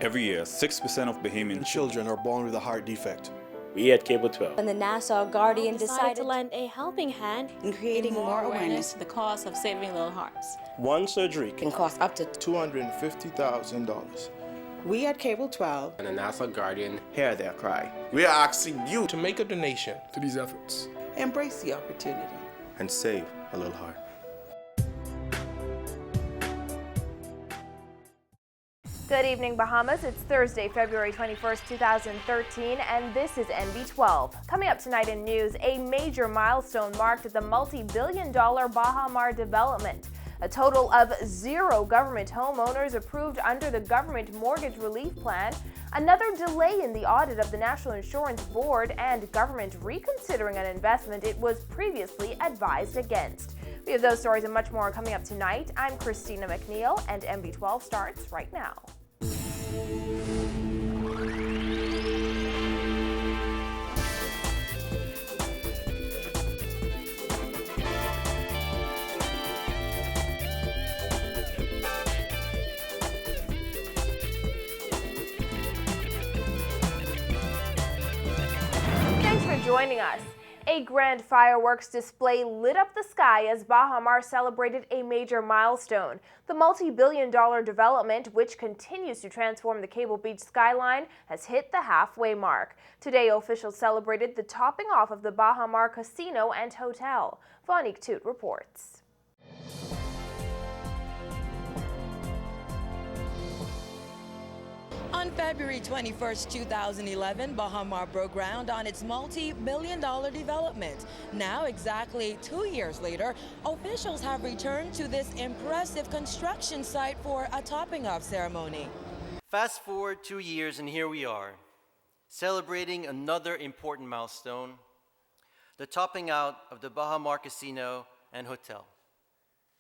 Every year, 6% of Bahamian children are born with a heart defect. We at Cable 12 and the Nassau Guardian decided to lend a helping hand in creating more awareness to the cost of saving little hearts. One surgery can cost up to $250,000. We at Cable 12 and the Nassau Guardian hear their cry. We are asking you to make a donation to these efforts. Embrace the opportunity and save a little heart. Good evening, Bahamas. It's Thursday, February 21st, 2013, and this is NB12. Coming up tonight in news, a major milestone marked at the multi-billion-dollar Baha Mar development. A total of 0 government homeowners approved under the government mortgage relief plan, another delay in the audit of the National Insurance Board, and government reconsidering an investment it was previously advised against. We have those stories and much more coming up tonight. I'm Christina McNeil, and NB12 starts right now. Thanks for joining us. A grand fireworks display lit up the sky as Baha Mar celebrated a major milestone. The multi-billion-dollar development, which continues to transform the Cable Beach skyline, has hit the halfway mark. Today, officials celebrated the topping off of the Baha Mar Casino and Hotel. Vonique Toot reports. On February 21st, 2011, Baha Mar broke ground on its multi-billion-dollar development. Now, exactly 2 years later, officials have returned to this impressive construction site for a topping-off ceremony. Fast forward 2 years and here we are, celebrating another important milestone, the topping out of the Baha Mar Casino and Hotel,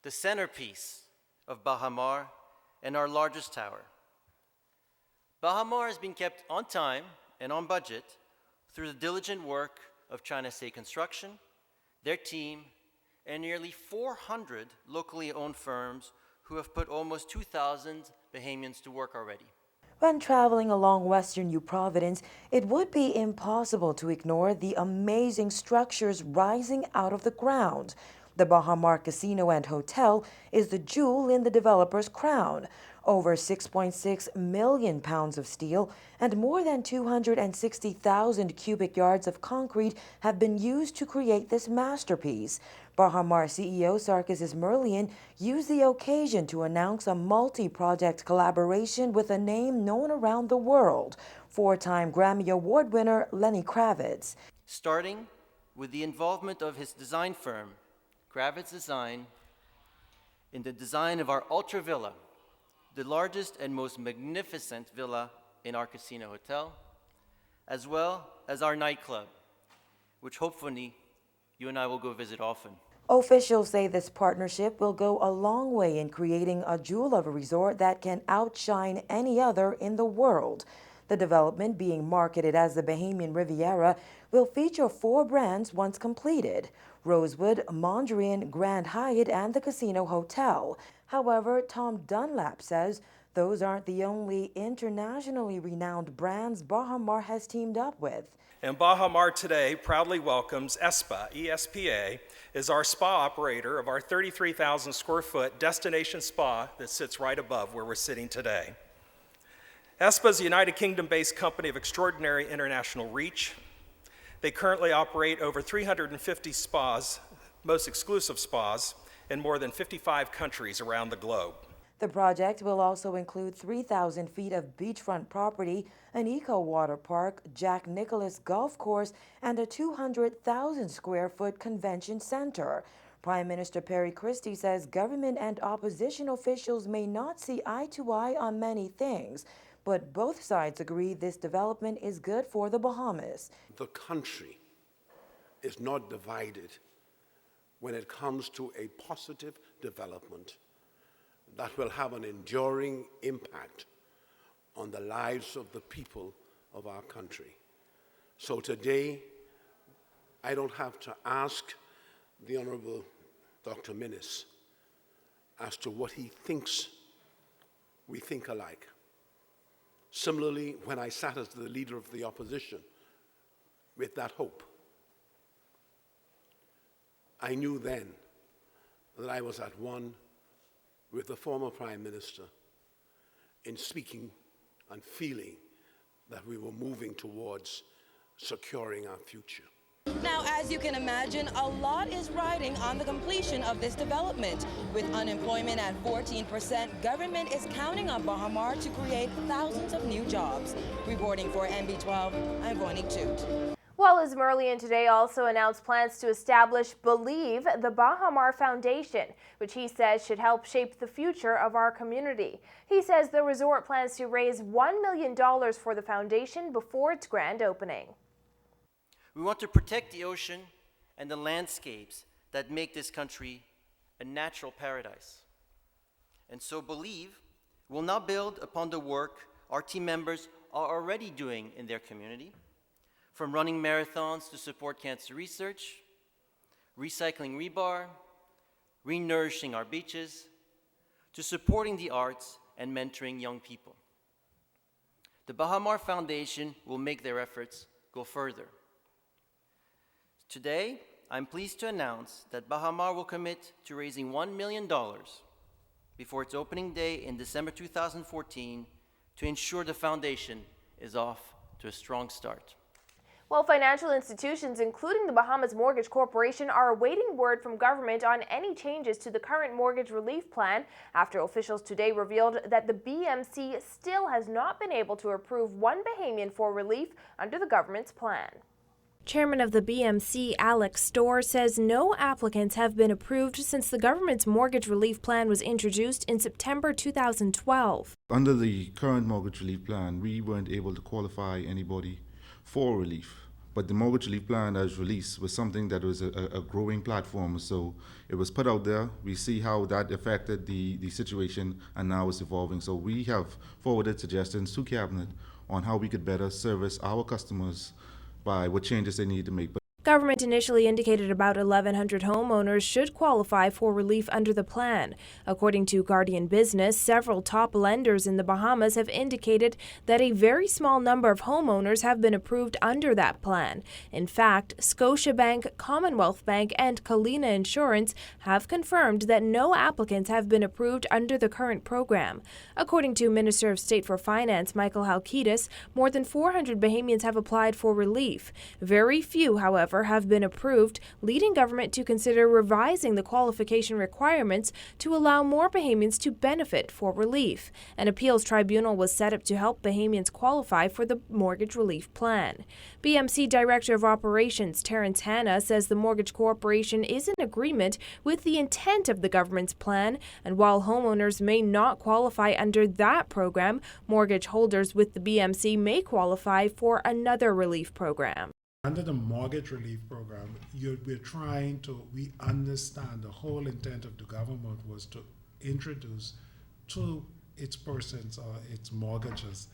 the centerpiece of Baha Mar and our largest tower. Baha Mar has been kept on time and on budget through the diligent work of China State Construction, their team, and nearly 400 locally owned firms who have put almost 2,000 Bahamians to work already. When traveling along western New Providence, it would be impossible to ignore the amazing structures rising out of the ground. The Baha Mar Casino and Hotel is the jewel in the developer's crown. Over 6.6 million pounds of steel and more than 260,000 cubic yards of concrete have been used to create this masterpiece. Baha Mar CEO Sarkis Merlian used the occasion to announce a multi-project collaboration with a name known around the world, 4-time Grammy Award winner Lenny Kravitz. Starting with the involvement of his design firm, Kravitz Design, in the design of our Ultra Villa, the largest and most magnificent villa in our casino hotel, as well as our nightclub, which hopefully you and I will go visit often. Officials say this partnership will go a long way in creating a jewel of a resort that can outshine any other in the world. The development, being marketed as the Bahamian Riviera, will feature 4 brands once completed: Rosewood, Mondrian, Grand Hyatt, and the Casino Hotel. However, Tom Dunlap says those aren't the only internationally renowned brands Baha Mar has teamed up with. And Baha Mar today proudly welcomes ESPA, ESPA, is our spa operator of our 33,000 square foot destination spa that sits right above where we're sitting today. ESPA is a United Kingdom-based company of extraordinary international reach. They currently operate over 350 spas, most exclusive spas, in more than 55 countries around the globe. The project will also include 3,000 feet of beachfront property, an eco-water park, Jack Nicklaus golf course, and a 200,000 square foot convention center. Prime Minister Perry Christie says government and opposition officials may not see eye to eye on many things, but both sides agree this development is good for the Bahamas. The country is not divided when it comes to a positive development that will have an enduring impact on the lives of the people of our country. So today, I don't have to ask the Honorable Dr. Minnis as to what he thinks we think alike. Similarly, when I sat as the leader of the opposition with that hope, I knew then that I was at one with the former Prime Minister in speaking and feeling that we were moving towards securing our future. Now, as you can imagine, a lot is riding on the completion of this development. With unemployment at 14%, government is counting on Baha Mar to create thousands of new jobs. Reporting for NB12, I'm Vonique Toot. Wallace Merlian today also announced plans to establish Believe, the Baha Mar Foundation, which he says should help shape the future of our community. He says the resort plans to raise $1 million for the foundation before its grand opening. We want to protect the ocean and the landscapes that make this country a natural paradise. And so Believe will now build upon the work our team members are already doing in their community, from running marathons to support cancer research, recycling rebar, re-nourishing our beaches, to supporting the arts and mentoring young people. The Baha Mar Foundation will make their efforts go further. Today, I'm pleased to announce that Baha Mar will commit to raising $1 million before its opening day in December 2014 to ensure the foundation is off to a strong start. Well, financial institutions, including the Bahamas Mortgage Corporation, are awaiting word from government on any changes to the current mortgage relief plan after officials today revealed that the BMC still has not been able to approve one Bahamian for relief under the government's plan. Chairman of the BMC, Alex Storr, says no applicants have been approved since the government's mortgage relief plan was introduced in September 2012. Under the current mortgage relief plan, we weren't able to qualify anybody for relief. But the mortgage relief plan as released was something that was a growing platform. So it was put out there. We see how that affected the situation, and now it's evolving. So we have forwarded suggestions to Cabinet on how we could better service our customers by what changes they need to make. Government initially indicated about 1,100 homeowners should qualify for relief under the plan. According to Guardian Business, several top lenders in the Bahamas have indicated that a very small number of homeowners have been approved under that plan. In fact, Scotiabank, Commonwealth Bank, and Kalina Insurance have confirmed that no applicants have been approved under the current program. According to Minister of State for Finance Michael Halkitis, more than 400 Bahamians have applied for relief. Very few, however, have been approved, leading government to consider revising the qualification requirements to allow more Bahamians to benefit for relief. An appeals tribunal was set up to help Bahamians qualify for the mortgage relief plan. BMC Director of Operations Terrence Hanna says the Mortgage Corporation is in agreement with the intent of the government's plan, and while homeowners may not qualify under that program, mortgage holders with the BMC may qualify for another relief program. Under the mortgage relief program, we understand the whole intent of the government was to introduce to its persons or its mortgages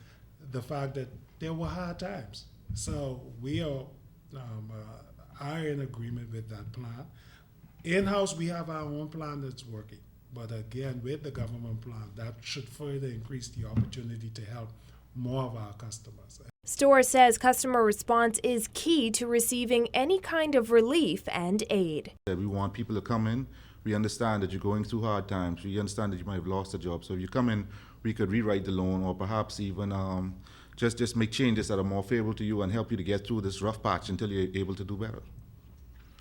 the fact that there were hard times. So we are in agreement with that plan. In-house, we have our own plan that's working. But again, with the government plan, that should further increase the opportunity to help more of our customers. Storr says customer response is key to receiving any kind of relief and aid. We want people to come in. We understand that you're going through hard times. We understand that you might have lost a job. So if you come in, we could rewrite the loan or perhaps even just make changes that are more favorable to you and help you to get through this rough patch until you're able to do better.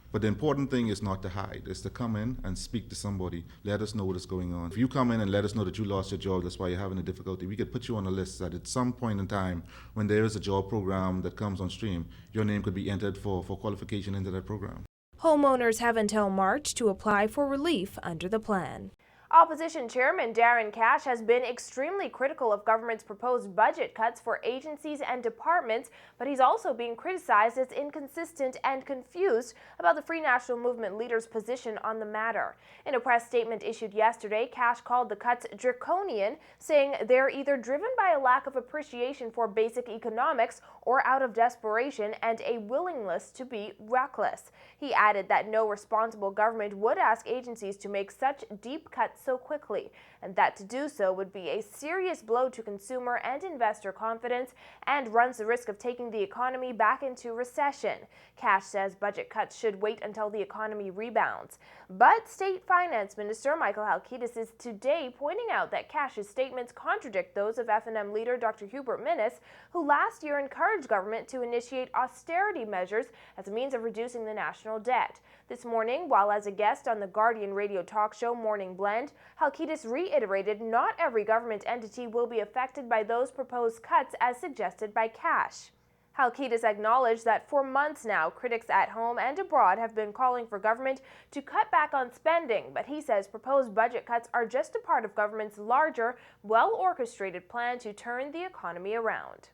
But the important thing is not to hide. It's to come in and speak to somebody. Let us know what is going on. If you come in and let us know that you lost your job, that's why you're having a difficulty, we could put you on a list that at some point in time, when there is a job program that comes on stream, your name could be entered for qualification into that program. Homeowners have until March to apply for relief under the plan. Opposition Chairman Darren Cash has been extremely critical of government's proposed budget cuts for agencies and departments, but he's also being criticized as inconsistent and confused about the Free National Movement leader's position on the matter. In a press statement issued yesterday, Cash called the cuts draconian, saying they're either driven by a lack of appreciation for basic economics or out of desperation and a willingness to be reckless. He added that no responsible government would ask agencies to make such deep cuts so quickly, and that to do so would be a serious blow to consumer and investor confidence and runs the risk of taking the economy back into recession. Cash says budget cuts should wait until the economy rebounds. But State Finance Minister Michael Halkitis is today pointing out that Cash's statements contradict those of F&M leader Dr. Hubert Minnis, who last year encouraged government to initiate austerity measures as a means of reducing the national debt. This morning, while as a guest on the Guardian radio talk show Morning Blend, Halkitis reiterated not every government entity will be affected by those proposed cuts as suggested by Cash. Halkitis acknowledged that for months now, critics at home and abroad have been calling for government to cut back on spending, but he says proposed budget cuts are just a part of government's larger, well-orchestrated plan to turn the economy around.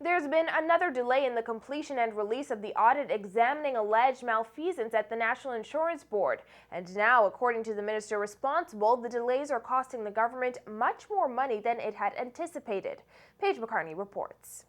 There's been another delay in the completion and release of the audit examining alleged malfeasance at the National Insurance Board. And now, according to the minister responsible, the delays are costing the government much more money than it had anticipated. Paige McCartney reports.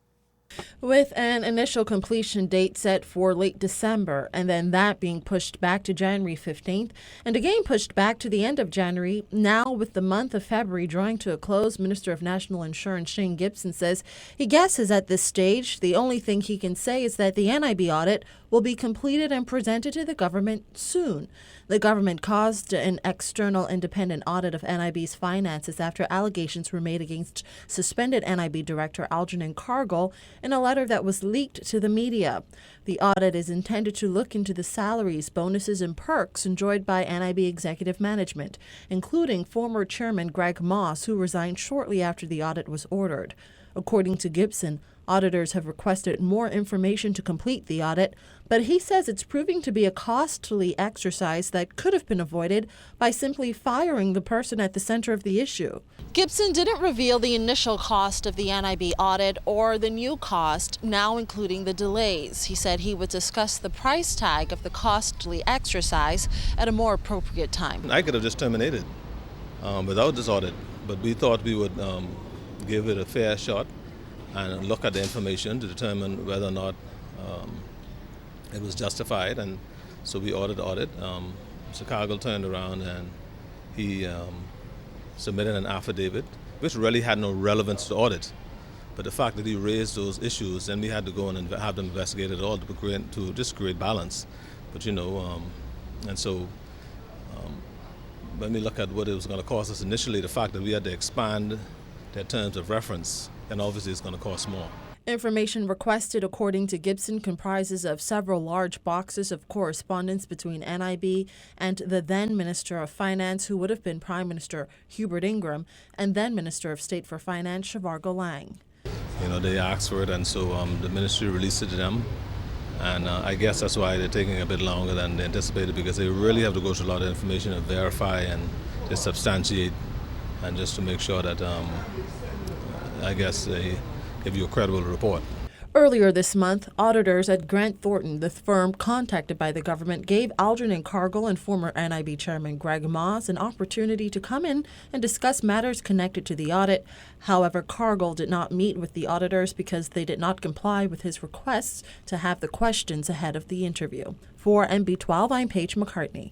With an initial completion date set for late December, and then that being pushed back to January 15th, and again pushed back to the end of January, now with the month of February drawing to a close, Minister of National Insurance Shane Gibson says he guesses at this stage the only thing he can say is that the NIB audit will be completed and presented to the government soon. The government caused an external independent audit of NIB's finances after allegations were made against suspended NIB Director Algernon Cargill in a letter that was leaked to the media. The audit is intended to look into the salaries, bonuses, and perks enjoyed by NIB executive management, including former chairman Greg Moss, who resigned shortly after the audit was ordered. According to Gibson, auditors have requested more information to complete the audit, but he says it's proving to be a costly exercise that could have been avoided by simply firing the person at the center of the issue. Gibson didn't reveal the initial cost of the NIB audit or the new cost, now including the delays. He said he would discuss the price tag of the costly exercise at a more appropriate time. I could have just terminated without this audit, but we thought we would give it a fair shot and look at the information to determine whether or not it was justified. And so we ordered the audit. Mr. Cargill turned around and he submitted an affidavit, which really had no relevance to the audit. But the fact that he raised those issues, then we had to go and have them investigated all to just create balance. But and so when we look at what it was going to cost us initially, the fact that we had to expand their terms of reference, and obviously it's going to cost more. Information requested, according to Gibson, comprises of several large boxes of correspondence between NIB and the then Minister of Finance, who would have been Prime Minister Hubert Ingram, and then Minister of State for Finance Shavargo Lang. They asked for it, and so the ministry released it to them. And I guess that's why they're taking a bit longer than they anticipated, because they really have to go through a lot of information and verify and just substantiate, and just to make sure that I guess they give you a credible report. Earlier this month, auditors at Grant Thornton, the firm contacted by the government, gave Algernon Cargill and former NIB Chairman Greg Moss an opportunity to come in and discuss matters connected to the audit. However, Cargill did not meet with the auditors because they did not comply with his requests to have the questions ahead of the interview. For NB12, I'm Paige McCartney.